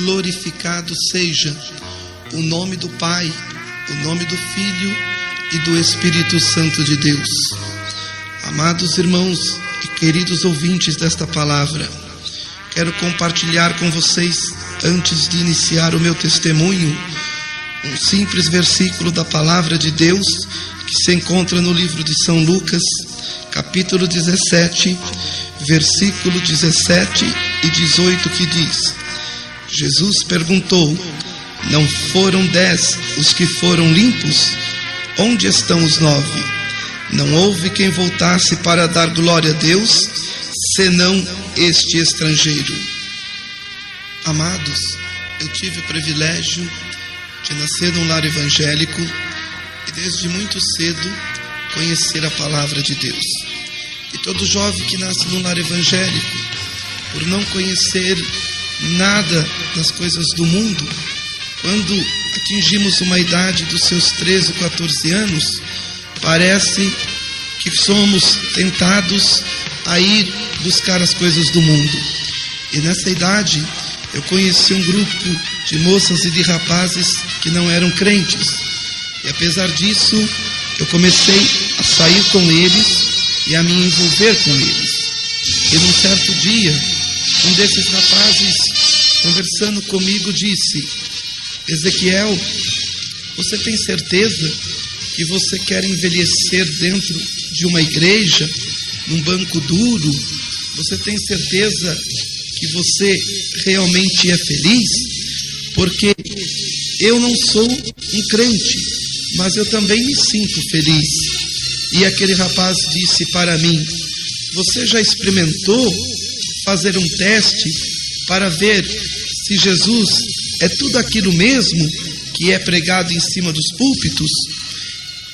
glorificado seja o nome do Pai, o nome do Filho e do Espírito Santo de Deus. Amados irmãos e queridos ouvintes desta palavra, quero compartilhar com vocês, antes de iniciar o meu testemunho, um simples versículo da palavra de Deus que se encontra no livro de São Lucas, capítulo 17, versículo 17 e 18, que diz: Jesus perguntou: não foram 10 os que foram limpos? Onde estão os 9? Não houve quem voltasse para dar glória a Deus, senão este estrangeiro. Amados, eu tive o privilégio de nascer num lar evangélico e desde muito cedo conhecer a palavra de Deus. E todo jovem que nasce num lar evangélico, por não conhecer nada das coisas do mundo, quando atingimos uma idade dos seus 13 ou 14 anos, parece que somos tentados a ir buscar as coisas do mundo. E nessa idade eu conheci um grupo de moças e de rapazes que não eram crentes. E apesar disso, eu comecei a sair com eles e a me envolver com eles. E num certo dia, um desses rapazes, conversando comigo, disse: Ezequiel, você tem certeza que você quer envelhecer dentro de uma igreja, num banco duro? Você tem certeza que você realmente é feliz? Porque eu não sou um crente, mas eu também me sinto feliz. E aquele rapaz disse para mim: você já experimentou fazer um teste para ver se Jesus é tudo aquilo mesmo que é pregado em cima dos púlpitos?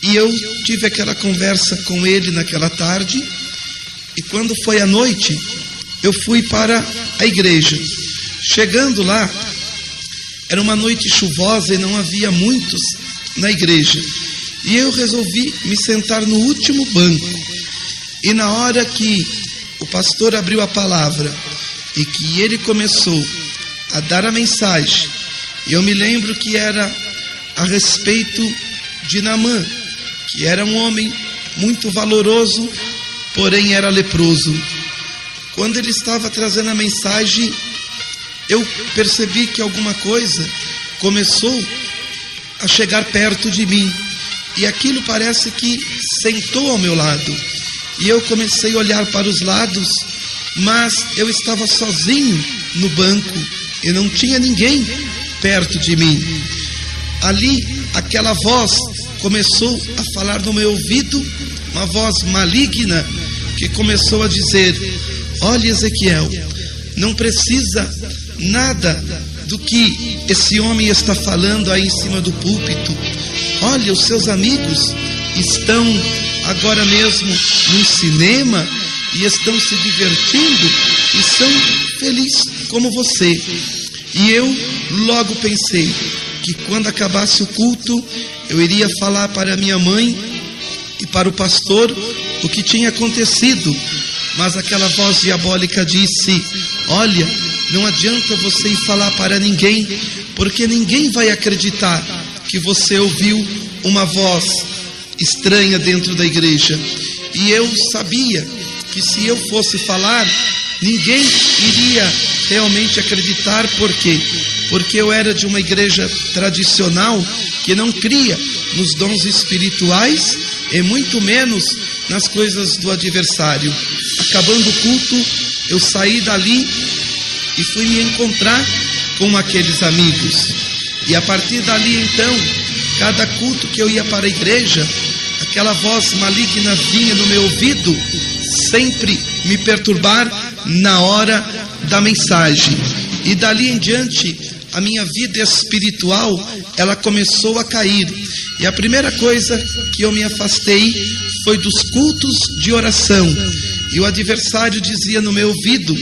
E eu tive aquela conversa com ele naquela tarde, e quando foi à noite, eu fui para a igreja. Chegando lá, era uma noite chuvosa e não havia muitos na igreja. E eu resolvi me sentar no último banco. E na hora que o pastor abriu a palavra e que ele começou a dar a mensagem, eu me lembro que era a respeito de Naamã, que era um homem muito valoroso, porém era leproso. Quando ele estava trazendo a mensagem, eu percebi que alguma coisa começou a chegar perto de mim, e aquilo parece que sentou ao meu lado, e eu comecei a olhar para os lados, mas eu estava sozinho no banco e não tinha ninguém perto de mim. Ali, aquela voz começou a falar no meu ouvido, uma voz maligna, que começou a dizer: olha, Ezequiel, não precisa nada do que esse homem está falando aí em cima do púlpito. Olha, os seus amigos estão agora mesmo no cinema e estão se divertindo e são felizes como você. E eu logo pensei que quando acabasse o culto, eu iria falar para minha mãe e para o pastor o que tinha acontecido. Mas aquela voz diabólica disse: olha, não adianta você ir falar para ninguém, porque ninguém vai acreditar que você ouviu uma voz estranha dentro da igreja. E eu sabia que se eu fosse falar, ninguém iria realmente acreditar. Por quê? Porque eu era de uma igreja tradicional que não cria nos dons espirituais e muito menos nas coisas do adversário. Acabando o culto, eu saí dali e fui me encontrar com aqueles amigos. E a partir dali, então, cada culto que eu ia para a igreja, aquela voz maligna vinha no meu ouvido, sempre me perturbar na hora da mensagem. E dali em diante, a minha vida espiritual, ela começou a cair. E a primeira coisa que eu me afastei foi dos cultos de oração. E o adversário dizia no meu ouvido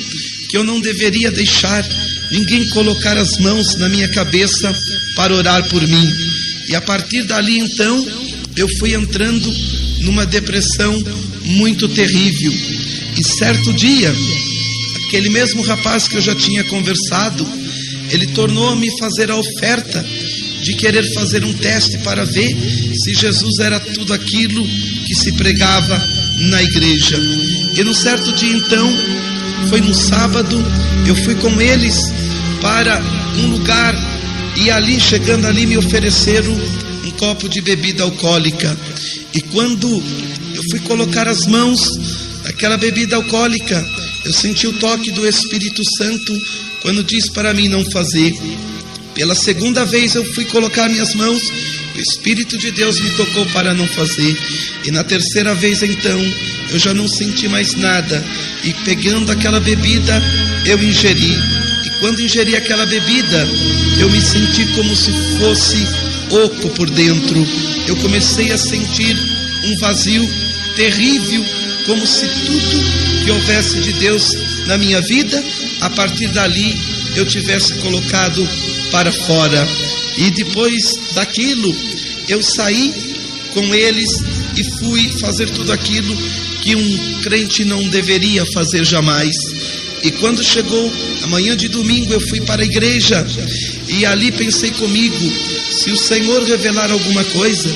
que eu não deveria deixar ninguém colocar as mãos na minha cabeça para orar por mim. E a partir dali, então, eu fui entrando numa depressão muito terrível. E certo dia, aquele mesmo rapaz que eu já tinha conversado, ele tornou a me fazer a oferta de querer fazer um teste para ver se Jesus era tudo aquilo que se pregava na igreja. E num certo dia então, foi no sábado, eu fui com eles para um lugar e ali, chegando ali, me ofereceram um copo de bebida alcoólica. E quando eu fui colocar as mãos naquela bebida alcoólica, eu senti o toque do Espírito Santo quando disse para mim não fazer. Pela segunda vez eu fui colocar minhas mãos, o Espírito de Deus me tocou para não fazer. E na terceira vez então, eu já não senti mais nada. E pegando aquela bebida, eu ingeri. E quando ingeri aquela bebida, eu me senti como se fosse oco por dentro. Eu comecei a sentir um vazio terrível, como se tudo que houvesse de Deus na minha vida, a partir dali, eu tivesse colocado para fora. E depois daquilo, eu saí com eles e fui fazer tudo aquilo que um crente não deveria fazer jamais. E quando chegou a manhã de domingo, eu fui para a igreja e ali pensei comigo: se o Senhor revelar alguma coisa,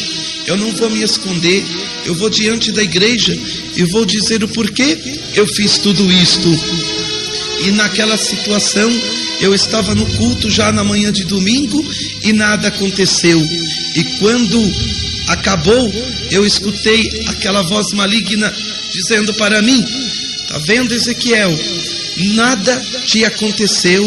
eu não vou me esconder, eu vou diante da igreja e vou dizer o porquê eu fiz tudo isto. E naquela situação, eu estava no culto já na manhã de domingo e nada aconteceu. E quando acabou, eu escutei aquela voz maligna dizendo para mim: tá vendo, Ezequiel? Nada te aconteceu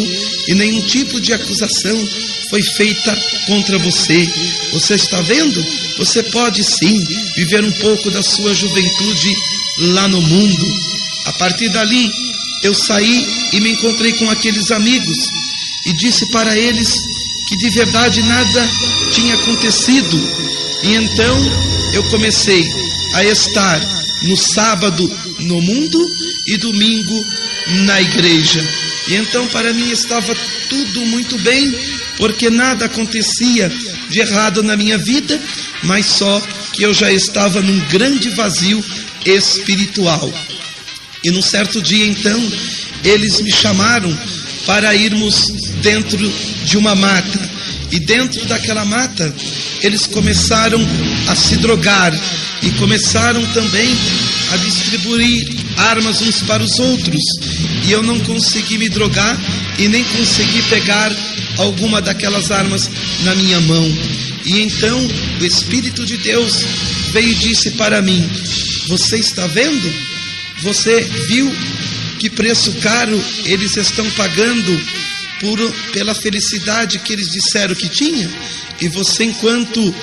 e nenhum tipo de acusação foi feita contra você. Você está vendo? Você pode sim viver um pouco da sua juventude lá no mundo. A partir dali, eu saí e me encontrei com aqueles amigos e disse para eles que de verdade nada tinha acontecido. E então eu comecei a estar no sábado no mundo e domingo na igreja. E então para mim estava tudo muito bem, porque nada acontecia de errado na minha vida, mas só que eu já estava num grande vazio espiritual. E num certo dia então, eles me chamaram para irmos dentro de uma mata. E dentro daquela mata, eles começaram a se drogar e começaram também a distribuir armas uns para os outros. E eu não consegui me drogar e nem consegui pegar alguma daquelas armas na minha mão. E então o Espírito de Deus veio e disse para mim: você está vendo? Você viu que preço caro eles estão pagando pela felicidade que eles disseram que tinha? E você, enquanto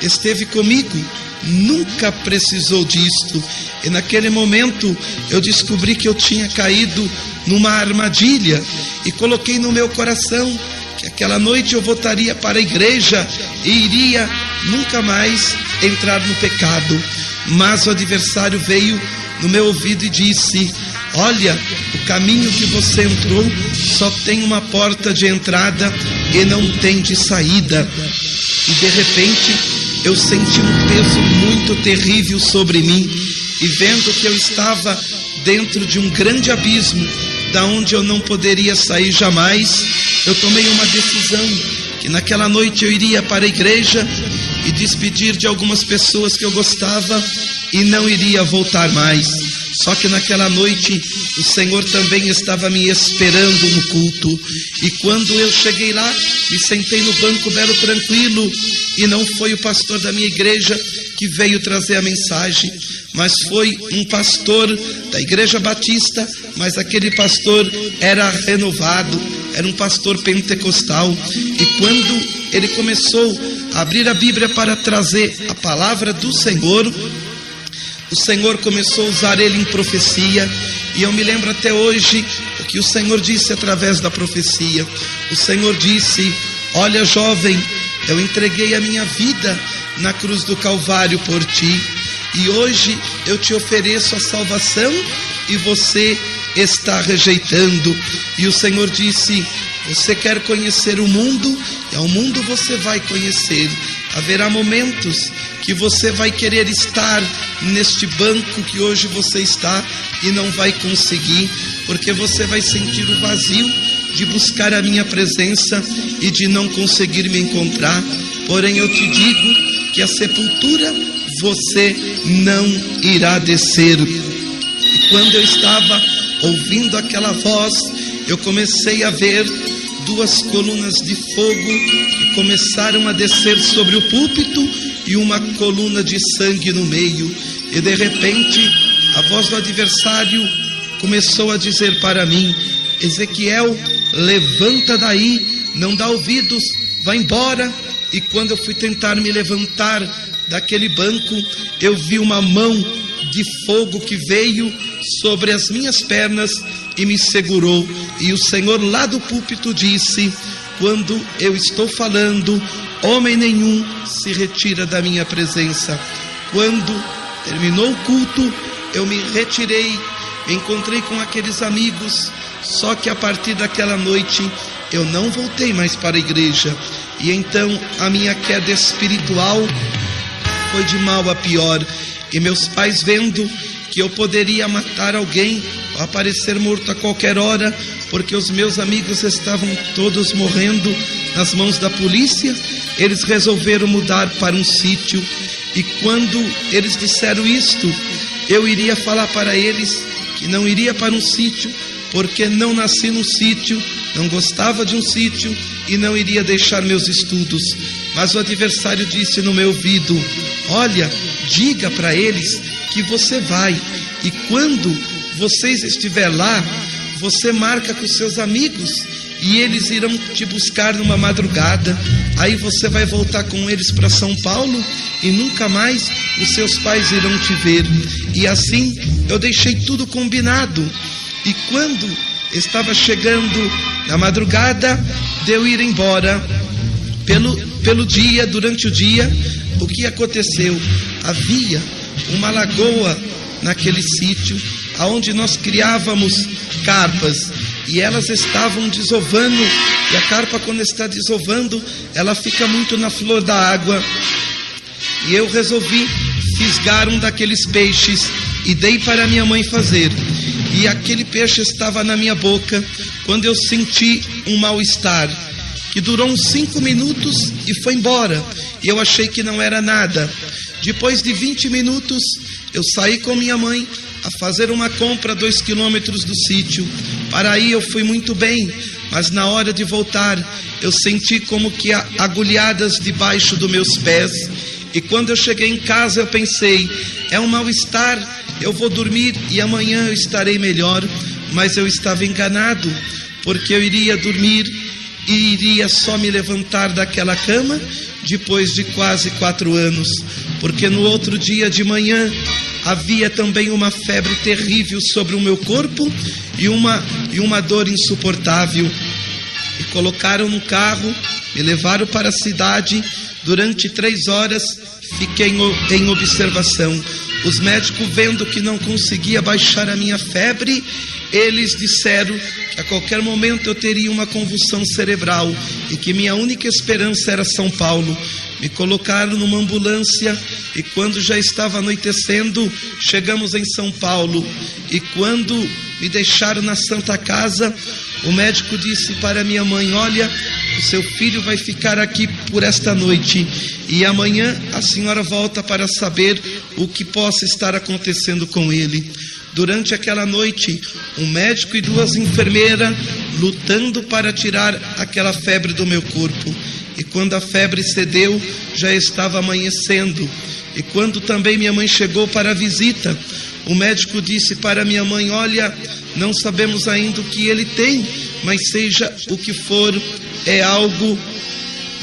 esteve comigo, nunca precisou disto. E naquele momento eu descobri que eu tinha caído numa armadilha e coloquei no meu coração que aquela noite eu voltaria para a igreja e iria nunca mais entrar no pecado. Mas o adversário veio no meu ouvido e disse: olha, o caminho que você entrou só tem uma porta de entrada e não tem de saída. E de repente eu senti um peso muito terrível sobre mim, e vendo que eu estava dentro de um grande abismo, da onde eu não poderia sair jamais, eu tomei uma decisão, que naquela noite eu iria para a igreja e despedir de algumas pessoas que eu gostava e não iria voltar mais. Só que naquela noite o Senhor também estava me esperando no culto. E quando eu cheguei lá, me sentei no banco belo tranquilo, e não foi o pastor da minha igreja que veio trazer a mensagem, mas foi um pastor da igreja batista, mas aquele pastor era renovado, era um pastor pentecostal. E quando ele começou a abrir a Bíblia para trazer a palavra do Senhor, o Senhor começou a usar ele em profecia. E eu me lembro até hoje o que o Senhor disse através da profecia. O Senhor disse: olha, jovem, eu entreguei a minha vida na cruz do Calvário por ti, e hoje eu te ofereço a salvação e você está rejeitando. E o Senhor disse: você quer conhecer o mundo, e ao mundo você vai conhecer. Haverá momentos que você vai querer estar neste banco que hoje você está e não vai conseguir, porque você vai sentir o vazio de buscar a minha presença e de não conseguir me encontrar. Porém eu te digo que a sepultura você não irá descer. E quando eu estava ouvindo aquela voz, eu comecei a ver duas colunas de fogo que começaram a descer sobre o púlpito e uma coluna de sangue no meio. E de repente a voz do adversário começou a dizer para mim: Ezequiel, levanta daí, não dá ouvidos, vai embora. E quando eu fui tentar me levantar daquele banco, eu vi uma mão de fogo que veio sobre as minhas pernas e me segurou. E o Senhor lá do púlpito disse: quando eu estou falando, homem nenhum se retira da minha presença. Quando terminou o culto, eu me retirei, me encontrei com aqueles amigos, só que a partir daquela noite eu não voltei mais para a igreja. E então a minha queda espiritual foi de mal a pior. E meus pais, vendo que eu poderia matar alguém ou aparecer morto a qualquer hora, porque os meus amigos estavam todos morrendo nas mãos da polícia, eles resolveram mudar para um sítio. E quando eles disseram isto, eu iria falar para eles que não iria para um sítio, porque não nasci num sítio, não gostava de um sítio e não iria deixar meus estudos. Mas o adversário disse no meu ouvido: olha, diga para eles que você vai, e quando vocês estiver lá, você marca com seus amigos e eles irão te buscar numa madrugada. Aí você vai voltar com eles para São Paulo e nunca mais os seus pais irão te ver. E assim eu deixei tudo combinado. E quando estava chegando na madrugada de eu ir embora, pelo dia, durante o dia, o que aconteceu? Havia uma lagoa naquele sítio aonde nós criávamos carpas, e elas estavam desovando, e a carpa, quando está desovando, ela fica muito na flor da água. E eu resolvi fisgar um daqueles peixes e dei para minha mãe fazer. E aquele peixe estava na minha boca quando eu senti um mal-estar que durou uns 5 minutos e foi embora. E eu achei que não era nada. Depois de 20 minutos, eu saí com minha mãe a fazer uma compra a 2 quilômetros do sítio. Para aí eu fui muito bem, mas na hora de voltar, eu senti como que agulhadas debaixo dos meus pés. E quando eu cheguei em casa, eu pensei: é um mal-estar, eu vou dormir e amanhã eu estarei melhor. Mas eu estava enganado, porque eu iria dormir e iria só me levantar daquela cama depois de quase 4 anos, porque no outro dia de manhã havia também uma febre terrível sobre o meu corpo e uma dor insuportável. Me colocaram no carro, me levaram para a cidade. Durante 3 horas fiquei em observação. Os médicos, vendo que não conseguia baixar a minha febre, eles disseram que a qualquer momento eu teria uma convulsão cerebral e que minha única esperança era São Paulo. Me colocaram numa ambulância e quando já estava anoitecendo, chegamos em São Paulo. E quando me deixaram na Santa Casa, o médico disse para minha mãe: olha, o seu filho vai ficar aqui por esta noite e amanhã a senhora volta para saber o que possa estar acontecendo com ele. Durante aquela noite, um médico e 2 enfermeiras lutando para tirar aquela febre do meu corpo. E quando a febre cedeu, já estava amanhecendo. E quando também minha mãe chegou para a visita, o médico disse para minha mãe: olha, não sabemos ainda o que ele tem, mas seja o que for, é algo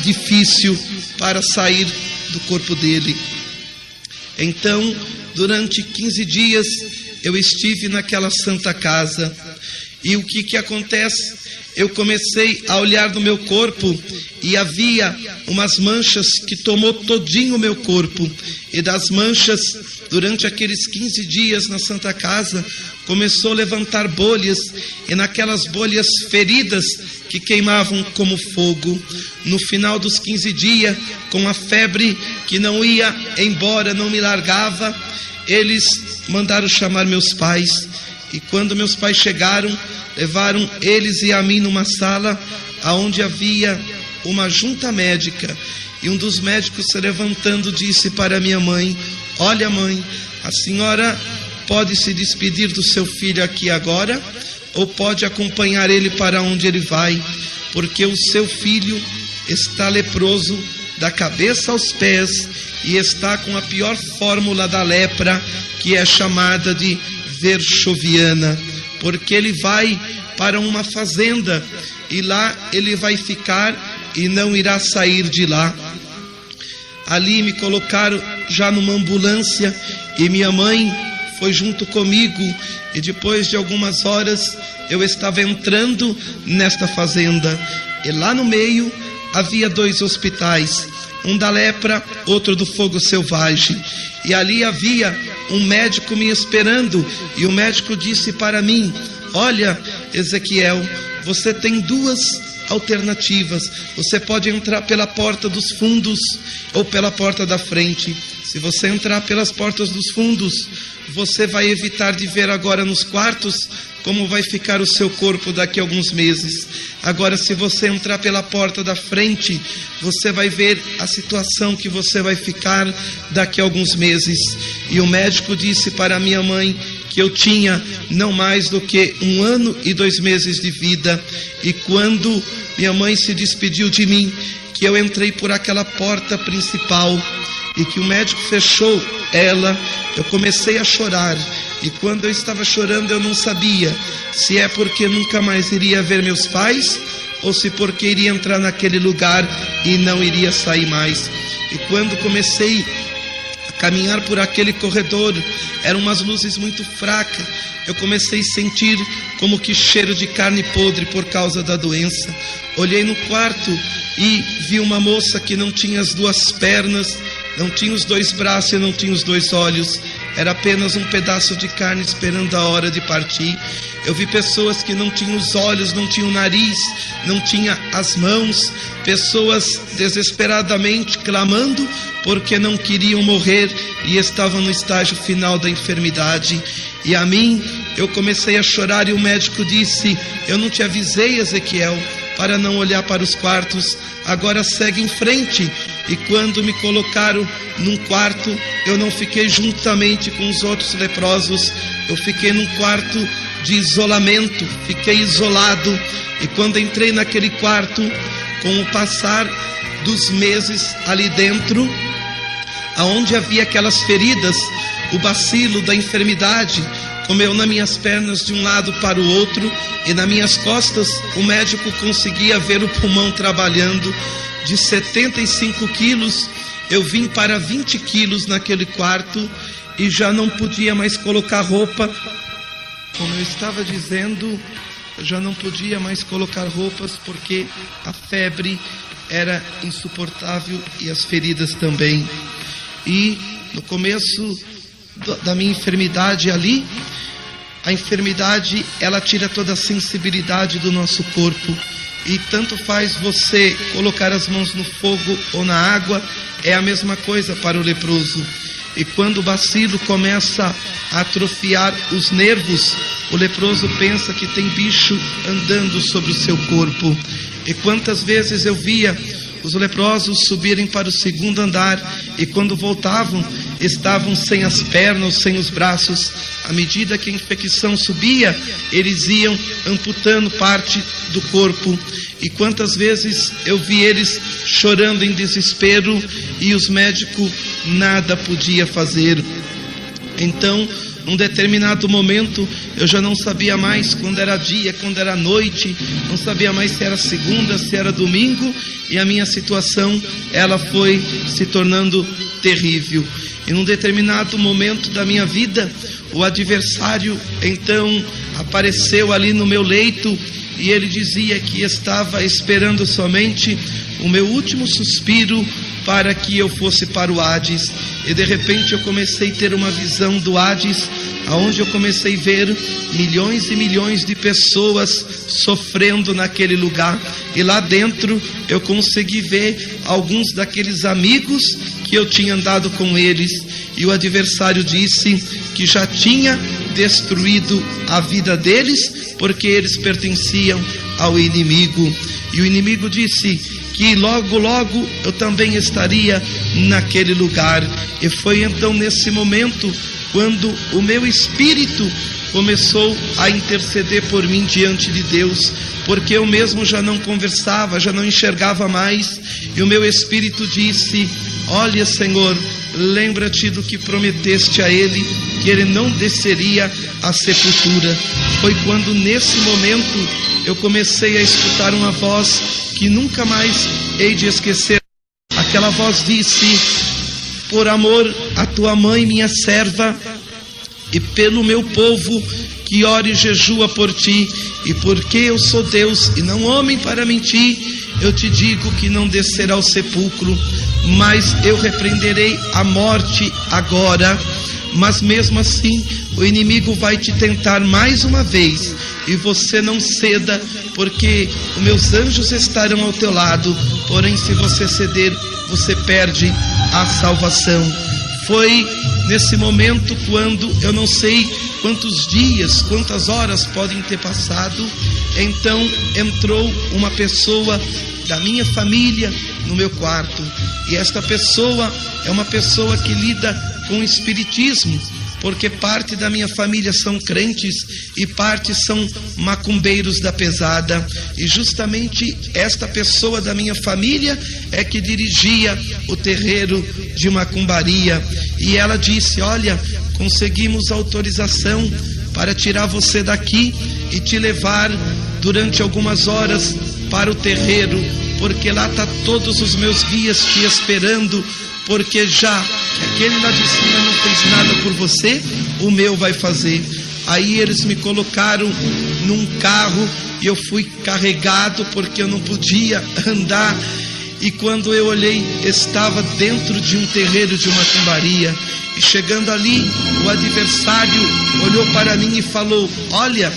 difícil para sair do corpo dele. Então, durante 15 dias, eu estive naquela Santa Casa. E o que acontece? Eu comecei a olhar no meu corpo e havia umas manchas que tomou todinho o meu corpo. E das manchas, durante aqueles 15 dias na Santa Casa, começou a levantar bolhas, e naquelas bolhas feridas que queimavam como fogo. No final dos 15 dias, com a febre que não ia embora, não me largava, eles mandaram chamar meus pais. E quando meus pais chegaram, levaram eles e a mim numa sala onde havia uma junta médica. E um dos médicos, se levantando, disse para minha mãe: olha, mãe, a senhora pode se despedir do seu filho aqui agora, ou pode acompanhar ele para onde ele vai, porque o seu filho está leproso da cabeça aos pés e está com a pior fórmula da lepra, que é chamada de verchoviana, porque ele vai para uma fazenda e lá ele vai ficar e não irá sair de lá. Ali me colocaram já numa ambulância e minha mãe foi junto comigo, e depois de algumas horas eu estava entrando nesta fazenda, e lá no meio havia 2 hospitais, um da lepra, outro do fogo selvagem, e ali havia um médico me esperando, e o médico disse para mim: olha, Ezequiel, você tem 2 alternativas, você pode entrar pela porta dos fundos ou pela porta da frente. Se você entrar pelas portas dos fundos, você vai evitar de ver agora nos quartos como vai ficar o seu corpo daqui a alguns meses. Agora, se você entrar pela porta da frente, você vai ver a situação que você vai ficar daqui a alguns meses. E o médico disse para minha mãe que eu tinha não mais do que 1 ano e 2 meses de vida. E quando minha mãe se despediu de mim, que eu entrei por aquela porta principal e que o médico fechou ela, eu comecei a chorar. E quando eu estava chorando, eu não sabia se é porque nunca mais iria ver meus pais ou se porque iria entrar naquele lugar e não iria sair mais. E quando comecei a caminhar por aquele corredor, eram umas luzes muito fracas. Eu comecei a sentir como que cheiro de carne podre por causa da doença. Olhei no quarto e vi uma moça que não tinha as 2 pernas, não tinha os 2 braços e não tinha os 2 olhos. Era apenas um pedaço de carne esperando a hora de partir. Eu vi pessoas que não tinham os olhos, não tinham o nariz, não tinham as mãos. Pessoas desesperadamente clamando porque não queriam morrer e estavam no estágio final da enfermidade. E a mim, eu comecei a chorar e o médico disse: eu não te avisei, Ezequiel, para não olhar para os quartos, agora segue em frente. E quando me colocaram num quarto, eu não fiquei juntamente com os outros leprosos, eu fiquei num quarto de isolamento, fiquei isolado. E quando entrei naquele quarto, com o passar dos meses ali dentro, aonde havia aquelas feridas, o bacilo da enfermidade comeu nas minhas pernas de um lado para o outro, e nas minhas costas o médico conseguia ver o pulmão trabalhando. De 75 quilos eu vim para 20 quilos naquele quarto e já não podia mais colocar roupa. Como eu estava dizendo, eu já não podia mais colocar roupas porque a febre era insuportável e as feridas também. E no começo da minha enfermidade ali, a enfermidade, ela tira toda a sensibilidade do nosso corpo. E tanto faz você colocar as mãos no fogo ou na água, é a mesma coisa para o leproso. E quando o bacilo começa a atrofiar os nervos, o leproso pensa que tem bicho andando sobre o seu corpo. E quantas vezes eu via os leprosos subirem para o 2º andar e quando voltavam, estavam sem as pernas, sem os braços. À medida que a infecção subia, eles iam amputando parte do corpo. E quantas vezes eu vi eles chorando em desespero e os médicos nada podiam fazer. Então, num determinado momento, eu já não sabia mais quando era dia, quando era noite, não sabia mais se era segunda, se era domingo, e a minha situação, ela foi se tornando terrível. E num determinado momento da minha vida, o adversário então apareceu ali no meu leito e ele dizia que estava esperando somente o meu último suspiro para que eu fosse para o Hades. E de repente eu comecei a ter uma visão do Hades, aonde eu comecei a ver milhões e milhões de pessoas sofrendo naquele lugar. E lá dentro eu consegui ver alguns daqueles amigos que porque eu tinha andado com eles. E o adversário disse que já tinha destruído a vida deles, porque eles pertenciam ao inimigo. E o inimigo disse que logo, logo eu também estaria naquele lugar. E foi então nesse momento quando o meu espírito começou a interceder por mim diante de Deus, porque eu mesmo já não conversava, já não enxergava mais, e o meu espírito disse: olha, Senhor, lembra-te do que prometeste a ele, que ele não desceria à sepultura. Foi quando nesse momento eu comecei a escutar uma voz que nunca mais hei de esquecer. Aquela voz disse: por amor à tua mãe, minha serva, e pelo meu povo que ora e jejua por ti, e porque eu sou Deus e não homem para mentir, eu te digo que não descerá ao sepulcro, mas eu repreenderei a morte agora. Mas mesmo assim o inimigo vai te tentar mais uma vez, e você não ceda, porque os meus anjos estarão ao teu lado. Porém, se você ceder, você perde a salvação. Foi nesse momento, quando eu não sei quantos dias, quantas horas podem ter passado, então entrou uma pessoa da minha família no meu quarto. E esta pessoa é uma pessoa que lida com o espiritismo, porque parte da minha família são crentes e parte são macumbeiros da pesada. E justamente esta pessoa da minha família é que dirigia o terreiro de macumbaria. E ela disse: olha, conseguimos autorização para tirar você daqui e te levar durante algumas horas para o terreiro, porque lá está todos os meus guias te esperando, porque já que aquele lá de cima não fez nada por você, o meu vai fazer. Aí eles me colocaram num carro e eu fui carregado, porque eu não podia andar. E quando eu olhei, estava dentro de um terreiro de macumbaria. E chegando ali, o adversário olhou para mim e falou: olha,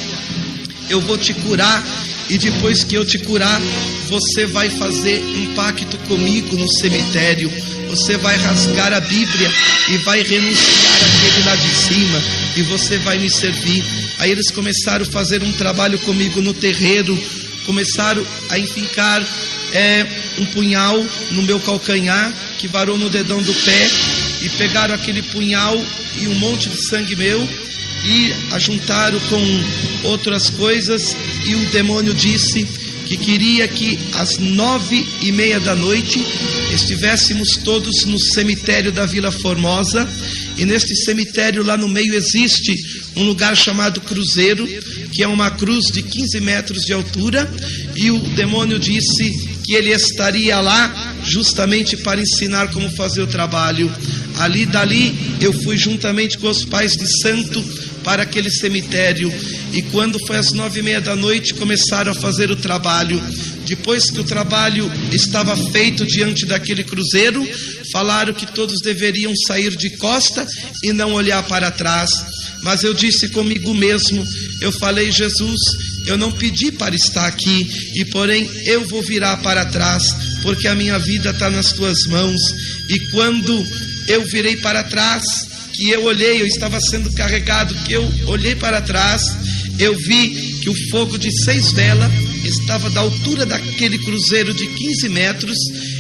eu vou te curar, e depois que eu te curar, você vai fazer um pacto comigo no cemitério. Você vai rasgar a Bíblia e vai renunciar àquele lá de cima, e você vai me servir. Aí eles começaram a fazer um trabalho comigo no terreiro, começaram a enfincar um punhal no meu calcanhar, que varou no dedão do pé, e pegaram aquele punhal e um monte de sangue meu e ajuntaram com outras coisas. E o demônio disse que queria que às 9:30 da noite estivéssemos todos no cemitério da Vila Formosa. E neste cemitério, lá no meio, existe um lugar chamado Cruzeiro, que é uma cruz de 15 metros de altura. E o demônio disse que ele estaria lá justamente para ensinar como fazer o trabalho. Dali eu fui juntamente com os pais de santo para aquele cemitério. E quando foi às 9:30 da noite, começaram a fazer o trabalho. Depois que o trabalho estava feito diante daquele cruzeiro, falaram que todos deveriam sair de costa e não olhar para trás. Mas eu disse comigo mesmo, eu falei: Jesus, eu não pedi para estar aqui, e porém eu vou virar para trás, porque a minha vida está nas tuas mãos. E quando eu virei para trás, que eu olhei, eu estava sendo carregado, que eu olhei para trás, eu vi que o fogo de 6 velas estava da altura daquele cruzeiro de 15 metros,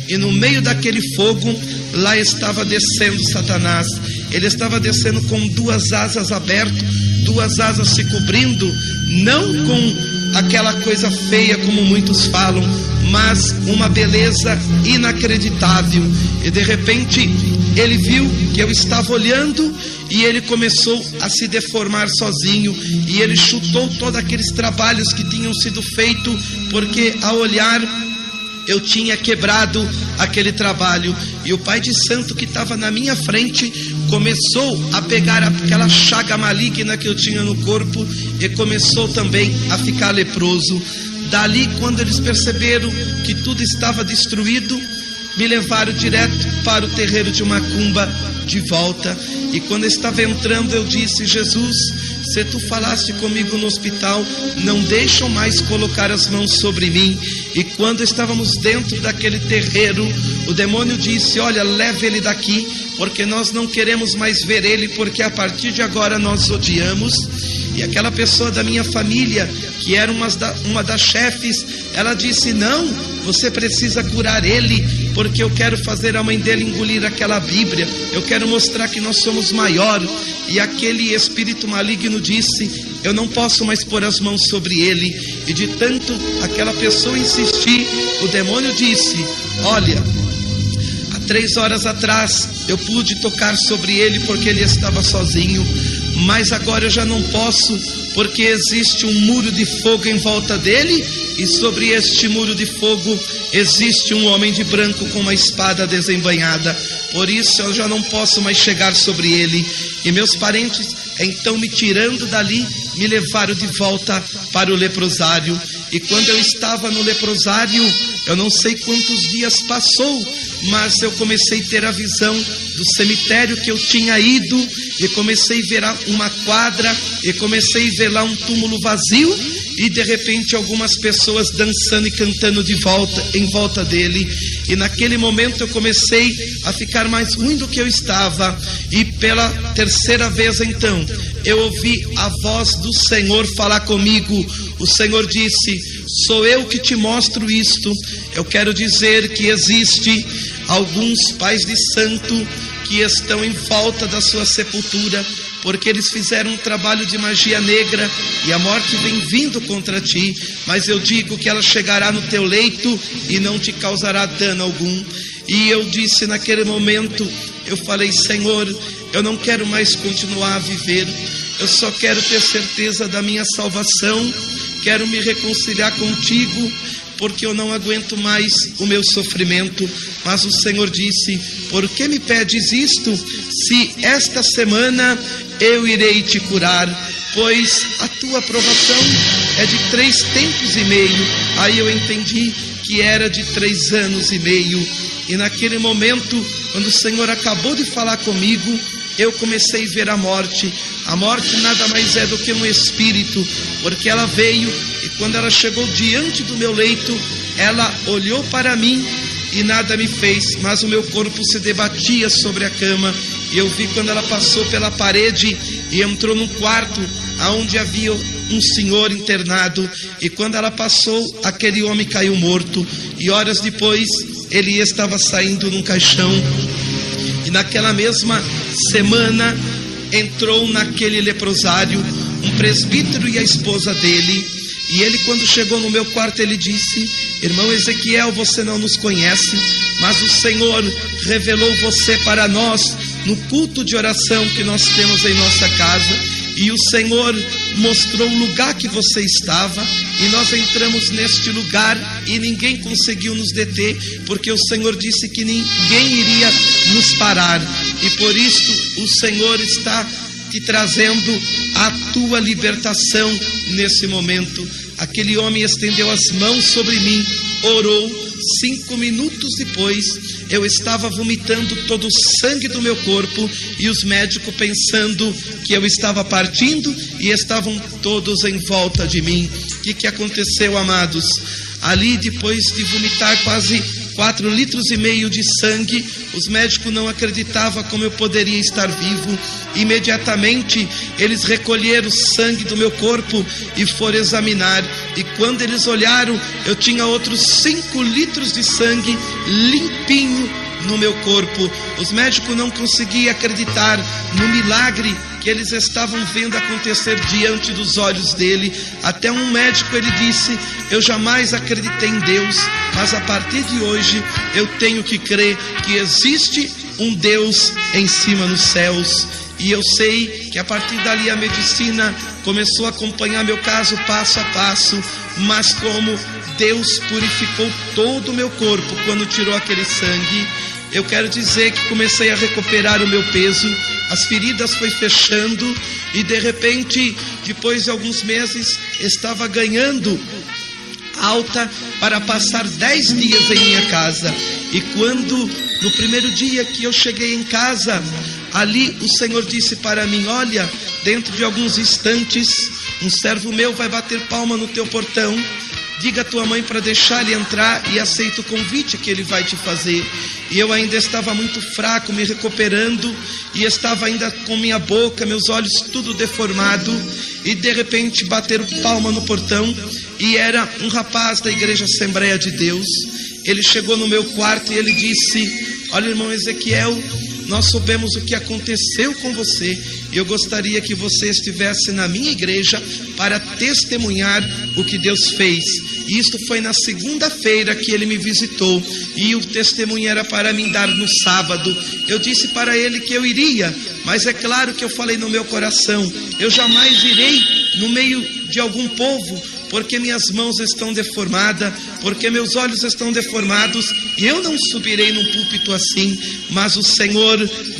e no meio daquele fogo, lá estava descendo Satanás. Ele estava descendo com 2 asas abertas, 2 asas se cobrindo, não com aquela coisa feia como muitos falam, mas uma beleza inacreditável. E de repente ele viu que eu estava olhando, e ele começou a se deformar sozinho, e ele chutou todos aqueles trabalhos que tinham sido feitos, porque ao olhar eu tinha quebrado aquele trabalho. E o pai de santo que estava na minha frente começou a pegar aquela chaga maligna que eu tinha no corpo, e começou também a ficar leproso. Dali, quando eles perceberam que tudo estava destruído, me levaram direto para o terreiro de macumba de volta. E quando eu estava entrando, eu disse: Jesus, se tu falaste comigo no hospital, não deixam mais colocar as mãos sobre mim. E quando estávamos dentro daquele terreiro, o demônio disse: olha, leve ele daqui, porque nós não queremos mais ver ele, porque a partir de agora nós odiamos. E aquela pessoa da minha família, que era uma das chefes, ela disse: não, você precisa curar ele, porque eu quero fazer a mãe dele engolir aquela Bíblia, eu quero mostrar que nós somos maior. E aquele espírito maligno disse: eu não posso mais pôr as mãos sobre ele. E de tanto aquela pessoa insistir, o demônio disse: olha, há 3 horas atrás eu pude tocar sobre ele porque ele estava sozinho, mas agora eu já não posso, porque existe um muro de fogo em volta dele, e sobre este muro de fogo existe um homem de branco com uma espada desembainhada. Por isso eu já não posso mais chegar sobre ele. E meus parentes, então, me tirando dali, me levaram de volta para o leprosário. E quando eu estava no leprosário, eu não sei quantos dias passou, mas eu comecei a ter a visão do cemitério que eu tinha ido, e comecei a ver uma quadra, e comecei a ver lá um túmulo vazio, e de repente algumas pessoas dançando e cantando em volta dele. E naquele momento eu comecei a ficar mais ruim do que eu estava. E pela 3ª vez então eu ouvi a voz do Senhor falar comigo. O Senhor disse: sou eu que te mostro isto. Eu quero dizer que existe alguns pais de santo que estão em volta da sua sepultura, porque eles fizeram um trabalho de magia negra, e a morte vem vindo contra ti, mas eu digo que ela chegará no teu leito e não te causará dano algum. E eu disse naquele momento, eu falei: Senhor, eu não quero mais continuar a viver, eu só quero ter certeza da minha salvação, quero me reconciliar contigo, porque eu não aguento mais o meu sofrimento. Mas o Senhor disse: por que me pedes isto, se esta semana eu irei te curar, pois a tua aprovação é de 3 tempos e meio. Aí eu entendi que era de 3 anos e meio. E naquele momento, quando o Senhor acabou de falar comigo, eu comecei a ver a morte. A morte nada mais é do que um espírito, porque ela veio, e quando ela chegou diante do meu leito, ela olhou para mim e nada me fez, mas o meu corpo se debatia sobre a cama. E eu vi quando ela passou pela parede e entrou num quarto onde havia um senhor internado, e quando ela passou, aquele homem caiu morto, e horas depois ele estava saindo num caixão. E naquela mesma semana entrou naquele leprosário um presbítero e a esposa dele. E ele, quando chegou no meu quarto, ele disse: irmão Ezequiel, você não nos conhece, mas o Senhor revelou você para nós no culto de oração que nós temos em nossa casa. E o Senhor mostrou o lugar que você estava, e nós entramos neste lugar e ninguém conseguiu nos deter, porque o Senhor disse que ninguém iria nos parar. E por isso o Senhor está te trazendo a tua libertação nesse momento. Aquele homem estendeu as mãos sobre mim, orou. 5 minutos depois, eu estava vomitando todo o sangue do meu corpo, e os médicos pensando que eu estava partindo, e estavam todos em volta de mim. O que aconteceu, amados? Ali, depois de vomitar quase 4,5 litros de sangue, os médicos não acreditavam como eu poderia estar vivo. Imediatamente eles recolheram o sangue do meu corpo e foram examinar, e quando eles olharam, eu tinha outros 5 litros de sangue limpinho no meu corpo. Os médicos não conseguiam acreditar no milagre que eles estavam vendo acontecer diante dos olhos dele. Até um médico, ele disse: eu jamais acreditei em Deus, mas a partir de hoje eu tenho que crer que existe um Deus em cima nos céus. E eu sei que a partir dali a medicina começou a acompanhar meu caso passo a passo, mas como Deus purificou todo o meu corpo quando tirou aquele sangue, eu quero dizer que comecei a recuperar o meu peso, as feridas foi fechando, e de repente, depois de alguns meses, estava ganhando alta para passar 10 dias em minha casa. E quando, no primeiro dia que eu cheguei em casa, ali o Senhor disse para mim: olha, dentro de alguns instantes, um servo meu vai bater palma no teu portão. Diga à tua mãe para deixar ele entrar e aceita o convite que ele vai te fazer. E eu ainda estava muito fraco, me recuperando, e estava ainda com minha boca, meus olhos tudo deformado, e de repente bateram palma no portão, e era um rapaz da Igreja Assembleia de Deus. Ele chegou no meu quarto e ele disse: olha, irmão Ezequiel, nós soubemos o que aconteceu com você, e eu gostaria que você estivesse na minha igreja para testemunhar o que Deus fez. E isto foi na segunda-feira que ele me visitou, e o testemunho era para mim dar no sábado. Eu disse para ele que eu iria, mas é claro que eu falei no meu coração: eu jamais irei no meio de algum povo, porque minhas mãos estão deformadas, porque meus olhos estão deformados, e eu não subirei num púlpito assim. Mas o Senhor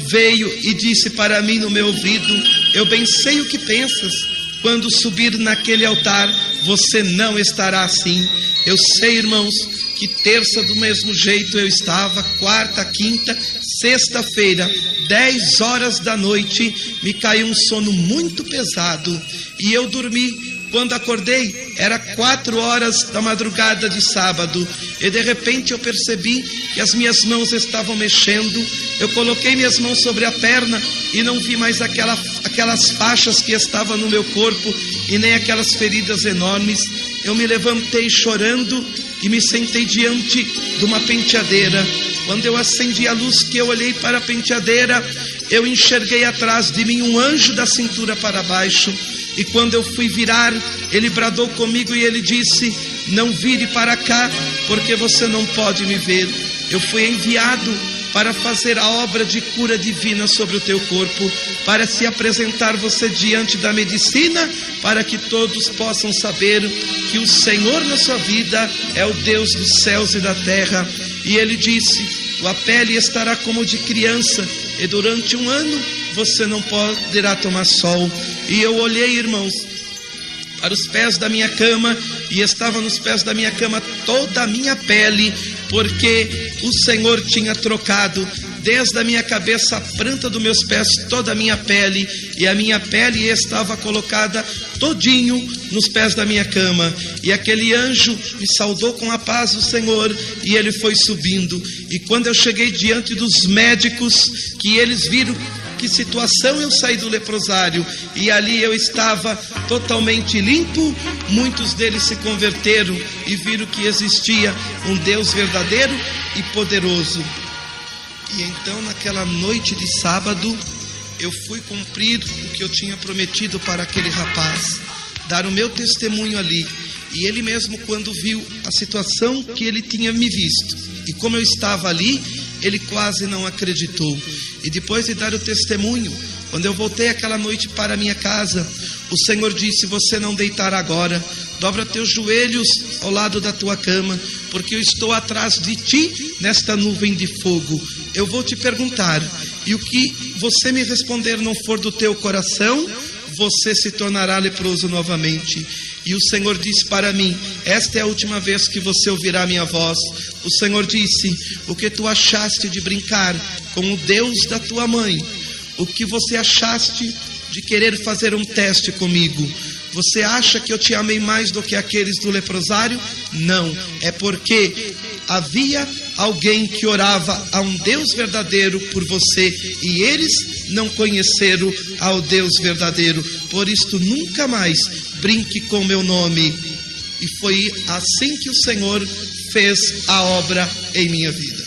veio e disse para mim no meu ouvido: eu bem sei o que pensas. Quando subir naquele altar, você não estará assim. Eu sei, irmãos, que terça do mesmo jeito eu estava, quarta, quinta, sexta-feira, 10 horas da noite, me caiu um sono muito pesado, e eu dormi. Quando acordei, era 4 horas da madrugada de sábado, e de repente eu percebi que as minhas mãos estavam mexendo. Eu coloquei minhas mãos sobre a perna e não vi mais aquelas faixas que estavam no meu corpo, e nem aquelas feridas enormes. Eu me levantei chorando e me sentei diante de uma penteadeira. Quando eu acendi a luz, que eu olhei para a penteadeira, eu enxerguei atrás de mim um anjo da cintura para baixo. E quando eu fui virar, ele bradou comigo e ele disse: não vire para cá, porque você não pode me ver. Eu fui enviado para fazer a obra de cura divina sobre o teu corpo, para se apresentar você diante da medicina, para que todos possam saber que o Senhor na sua vida é o Deus dos céus e da terra. E ele disse: tua pele estará como de criança, e durante 1 ano você não poderá tomar sol. E eu olhei, irmãos, para os pés da minha cama, e estava nos pés da minha cama toda a minha pele, porque o Senhor tinha trocado desde a minha cabeça à planta dos meus pés toda a minha pele, e a minha pele estava colocada todinho nos pés da minha cama. E aquele anjo me saudou com a paz do Senhor, e ele foi subindo. E quando eu cheguei diante dos médicos, que eles viram que situação eu saí do leprosário, e ali eu estava totalmente limpo, muitos deles se converteram e viram que existia um Deus verdadeiro e poderoso. E então, naquela noite de sábado, eu fui cumprir o que eu tinha prometido para aquele rapaz, dar o meu testemunho ali. E ele mesmo, quando viu a situação que ele tinha me visto, e como eu estava ali, ele quase não acreditou. E depois de dar o testemunho, quando eu voltei aquela noite para a minha casa, o Senhor disse: você não deitará agora, dobra teus joelhos ao lado da tua cama, porque eu estou atrás de ti nesta nuvem de fogo. Eu vou te perguntar, e o que você me responder não for do teu coração, você se tornará leproso novamente. E o Senhor disse para mim: esta é a última vez que você ouvirá a minha voz. O Senhor disse: o que tu achaste de brincar com o Deus da tua mãe? O que você achaste de querer fazer um teste comigo? Você acha que eu te amei mais do que aqueles do leprosário? Não, é porque havia alguém que orava a um Deus verdadeiro por você, e eles não conheceram ao Deus verdadeiro. Por isto, nunca mais brinque com meu nome. E foi assim que o Senhor fez a obra em minha vida.